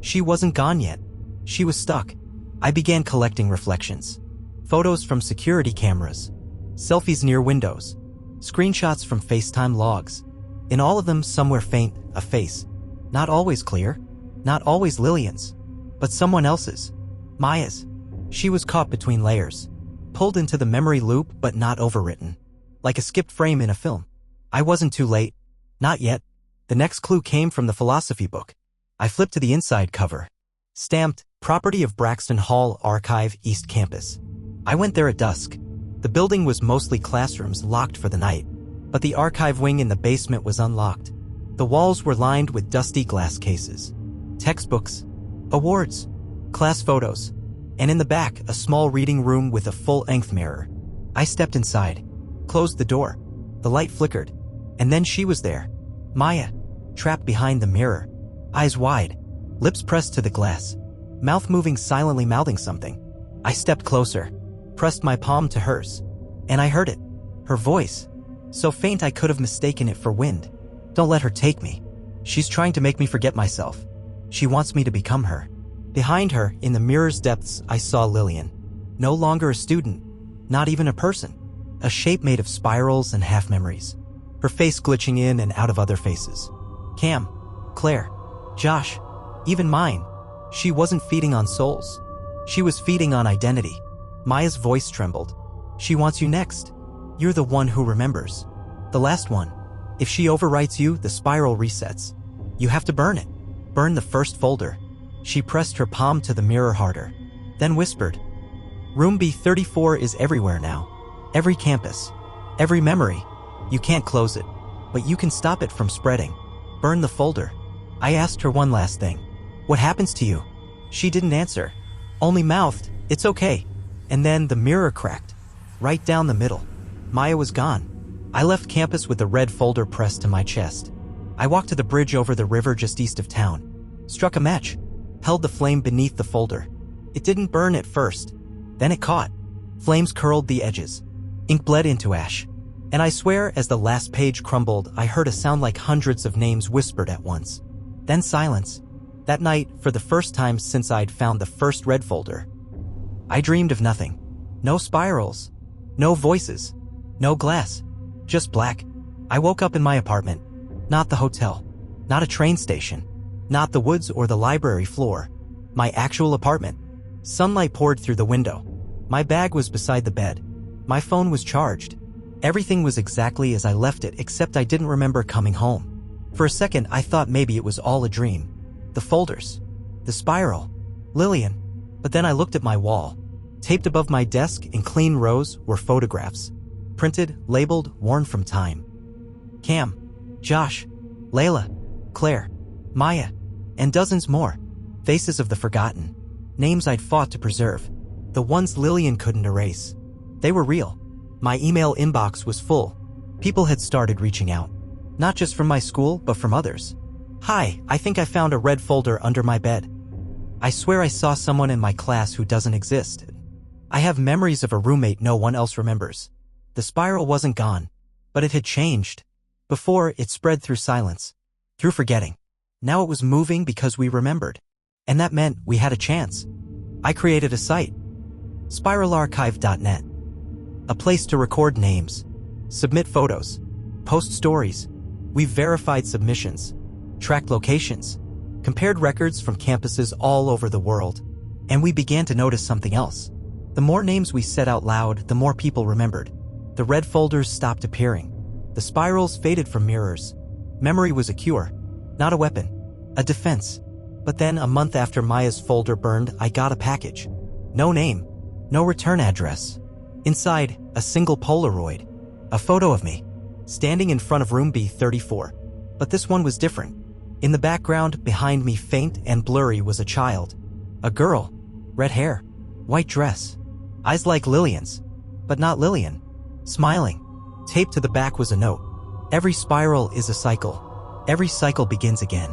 she wasn't gone yet. She was stuck. I began collecting reflections. Photos from security cameras. Selfies near windows. Screenshots from FaceTime logs. In all of them, somewhere faint, a face. Not always clear. Not always Lillian's. But someone else's. Maya's. She was caught between layers. Pulled into the memory loop, but not overwritten. Like a skipped frame in a film. I wasn't too late. Not yet. The next clue came from the philosophy book. I flipped to the inside cover. Stamped, "Property of Braxton Hall Archive, East Campus." I went there at dusk. The building was mostly classrooms locked for the night, but the archive wing in the basement was unlocked. The walls were lined with dusty glass cases. Textbooks. Awards. Class photos. And in the back, a small reading room with a full-length mirror. I stepped inside. Closed the door. The light flickered. And then she was there. Maya. Trapped behind the mirror. Eyes wide. Lips pressed to the glass. Mouth moving silently, mouthing something. I stepped closer, pressed my palm to hers, and I heard it. Her voice. So faint I could have mistaken it for wind. Don't let her take me. She's trying to make me forget myself. She wants me to become her. Behind her, in the mirror's depths, I saw Lillian. No longer a student, not even a person. A shape made of spirals and half-memories. Her face glitching in and out of other faces. Cam, Claire, Josh, even mine. She wasn't feeding on souls. She was feeding on identity. Maya's voice trembled. She wants you next. You're the one who remembers. The last one. If she overwrites you, the spiral resets. You have to burn it. Burn the first folder. She pressed her palm to the mirror harder, then whispered, Room B34 is everywhere now. Every campus. Every memory. You can't close it, but you can stop it from spreading. Burn the folder. I asked her one last thing. What happens to you? She didn't answer. Only mouthed, it's okay. And then the mirror cracked. Right down the middle. Maya was gone. I left campus with the red folder pressed to my chest. I walked to the bridge over the river just east of town. Struck a match. Held the flame beneath the folder. It didn't burn at first. Then it caught. Flames curled the edges. Ink bled into ash. And I swear, as the last page crumbled, I heard a sound like hundreds of names whispered at once. Then silence. That night, for the first time since I'd found the first red folder, I dreamed of nothing. No spirals. No voices. No glass. Just black. I woke up in my apartment. Not the hotel. Not a train station. Not the woods or the library floor. My actual apartment. Sunlight poured through the window. My bag was beside the bed. My phone was charged. Everything was exactly as I left it, except I didn't remember coming home. For a second, I thought maybe it was all a dream. The folders. The spiral. Lillian. But then I looked at my wall. Taped above my desk in clean rows were photographs. Printed, labeled, worn from time. Cam. Josh. Layla. Claire. Maya. And dozens more. Faces of the forgotten. Names I'd fought to preserve. The ones Lillian couldn't erase. They were real. My email inbox was full. People had started reaching out. Not just from my school, but from others. Hi, I think I found a red folder under my bed. I swear I saw someone in my class who doesn't exist. I have memories of a roommate no one else remembers. The spiral wasn't gone, but it had changed. Before, it spread through silence, through forgetting. Now it was moving because we remembered. And that meant we had a chance. I created a site, spiralarchive.net. A place to record names, submit photos, post stories. We've verified submissions, tracked locations, compared records from campuses all over the world, and we began to notice something else. The more names we said out loud, the more people remembered. The red folders stopped appearing. The spirals faded from mirrors. Memory was a cure, not a weapon, a defense. But then, a month after Maya's folder burned, I got a package. No name, no return address. Inside, a single Polaroid. A photo of me, standing in front of room B34. But this one was different. In the background, behind me, faint and blurry, was a child. A girl. Red hair. White dress. Eyes like Lillian's. But not Lillian. Smiling. Taped to the back was a note. Every spiral is a cycle. Every cycle begins again.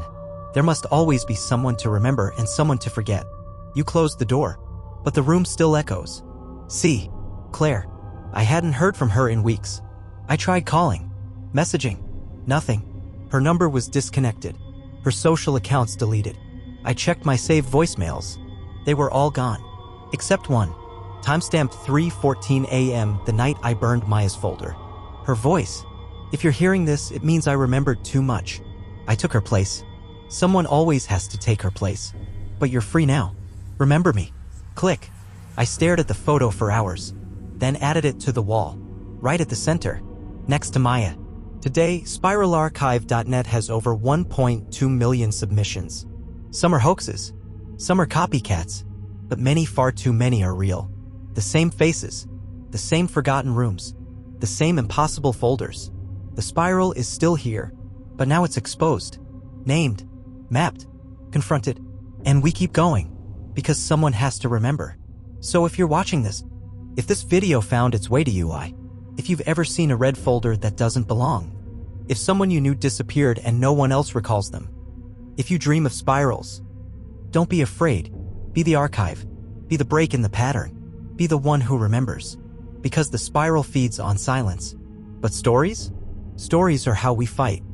There must always be someone to remember and someone to forget. You closed the door, but the room still echoes. See, Claire. I hadn't heard from her in weeks. I tried calling, messaging. Nothing. Her number was disconnected. Her social accounts deleted. I checked my saved voicemails. They were all gone. Except one. Timestamped 3:14 a.m. the night I burned Maya's folder. Her voice. If you're hearing this, it means I remembered too much. I took her place. Someone always has to take her place. But you're free now. Remember me. Click. I stared at the photo for hours, then added it to the wall, right at the center, next to Maya. Today, spiralarchive.net has over 1.2 million submissions. Some are hoaxes, some are copycats, but many, far too many, are real. The same faces, the same forgotten rooms, the same impossible folders. The spiral is still here, but now it's exposed, named, mapped, confronted, and we keep going, because someone has to remember. So if you're watching this, if this video found its way to you, if you've ever seen a red folder that doesn't belong, if someone you knew disappeared and no one else recalls them, if you dream of spirals, don't be afraid. Be the archive. Be the break in the pattern. Be the one who remembers. Because the spiral feeds on silence. But stories? Stories are how we fight.